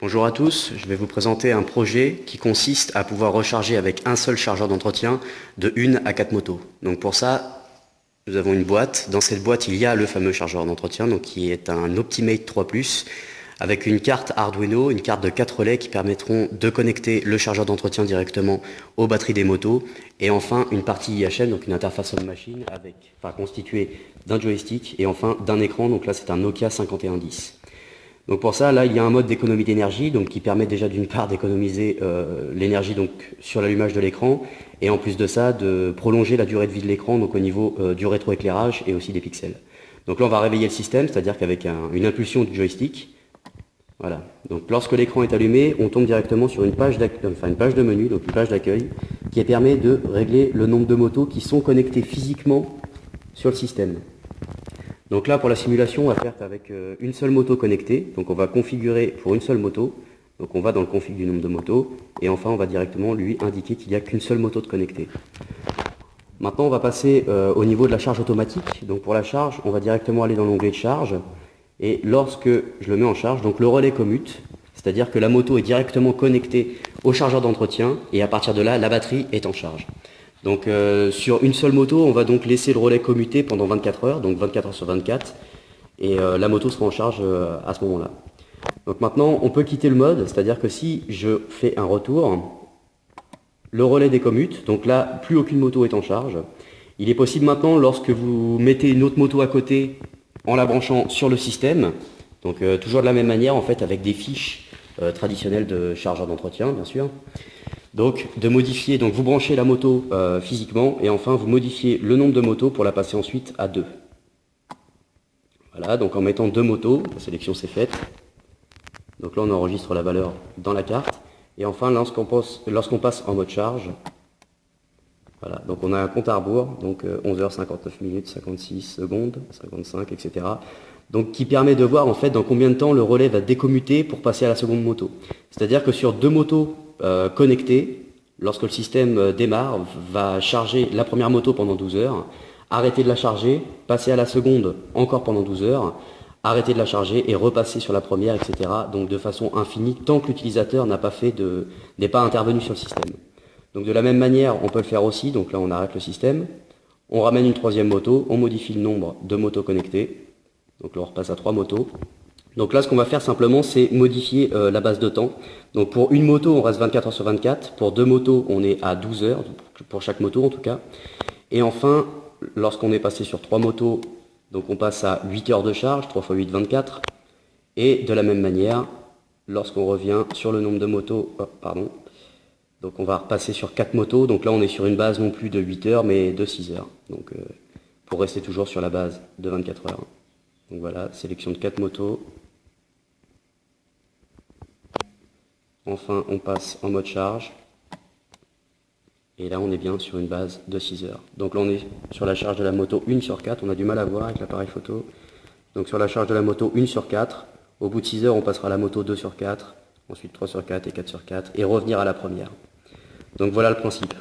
Bonjour à tous, je vais vous présenter un projet qui consiste à pouvoir recharger avec un seul chargeur d'entretien de 1 à 4 motos. Donc pour ça, nous avons une boîte. Dans cette boîte, il y a le fameux chargeur d'entretien, donc qui est un Optimate 3+, avec une carte Arduino, une carte de 4 relais qui permettront de connecter le chargeur d'entretien directement aux batteries des motos. Et enfin, une partie IHM, donc une interface on-machine, constituée d'un joystick et enfin d'un écran. Donc là, c'est un Nokia 5110. Donc pour ça, là, il y a un mode d'économie d'énergie, donc qui permet déjà d'une part d'économiser l'énergie donc sur l'allumage de l'écran, et en plus de ça, de prolonger la durée de vie de l'écran, donc au niveau du rétroéclairage et aussi des pixels. Donc là, on va réveiller le système, c'est-à-dire qu'avec une impulsion du joystick, voilà. Donc lorsque l'écran est allumé, on tombe directement sur une page de menu, donc une page d'accueil, qui permet de régler le nombre de motos qui sont connectées physiquement sur le système. Donc là, pour la simulation, on va faire avec une seule moto connectée. Donc on va configurer pour une seule moto. Donc on va dans le config du nombre de motos. Et enfin, on va directement lui indiquer qu'il n'y a qu'une seule moto de connectée. Maintenant, on va passer au niveau de la charge automatique. Donc pour la charge, on va directement aller dans l'onglet de charge. Et lorsque je le mets en charge, donc le relais commute. C'est-à-dire que la moto est directement connectée au chargeur d'entretien. Et à partir de là, la batterie est en charge. Donc sur une seule moto, on va donc laisser le relais commuter pendant 24 heures, donc 24 heures sur 24, et la moto sera en charge à ce moment-là. Donc maintenant, on peut quitter le mode, c'est-à-dire que si je fais un retour, le relais décommute, donc là, plus aucune moto est en charge. Il est possible maintenant, lorsque vous mettez une autre moto à côté, en la branchant sur le système, donc toujours de la même manière, en fait, avec des fiches traditionnelles de chargeur d'entretien, bien sûr. Donc de modifier, donc vous branchez la moto physiquement et enfin vous modifiez le nombre de motos pour la passer ensuite à 2. Voilà, donc en mettant 2 motos, la sélection c'est faite. Donc là on enregistre la valeur dans la carte. Et enfin lorsqu'on passe en mode charge, voilà, donc on a un compte à rebours, donc 11h59 minutes, 56 secondes, 55, etc. Donc qui permet de voir en fait dans combien de temps le relais va décommuter pour passer à la seconde moto. C'est-à-dire que sur 2 motos connecté, lorsque le système démarre, va charger la première moto pendant 12 heures, arrêter de la charger, passer à la seconde encore pendant 12 heures, arrêter de la charger et repasser sur la première, etc. Donc de façon infinie, tant que l'utilisateur n'est pas intervenu sur le système. Donc de la même manière, on peut le faire aussi, donc là on arrête le système, on ramène une troisième moto, on modifie le nombre de motos connectées, donc là on repasse à 3 motos. Donc là, ce qu'on va faire simplement, c'est modifier la base de temps. Donc pour une moto, on reste 24 heures sur 24. Pour 2 motos, on est à 12 heures, pour chaque moto en tout cas. Et enfin, lorsqu'on est passé sur 3 motos, donc on passe à 8 heures de charge, 3 x 8, 24. Et de la même manière, lorsqu'on revient sur le nombre de motos, donc on va repasser sur 4 motos. Donc là, on est sur une base non plus de 8 heures, mais de 6 heures. Donc pour rester toujours sur la base de 24 heures. Donc voilà, sélection de 4 motos. Enfin, on passe en mode charge. Et là, on est bien sur une base de 6 heures. Donc là, on est sur la charge de la moto 1 sur 4. On a du mal à voir avec l'appareil photo. Donc sur la charge de la moto 1 sur 4. Au bout de 6 heures, on passera à la moto 2 sur 4. Ensuite 3 sur 4 et 4 sur 4. Et revenir à la première. Donc voilà le principe.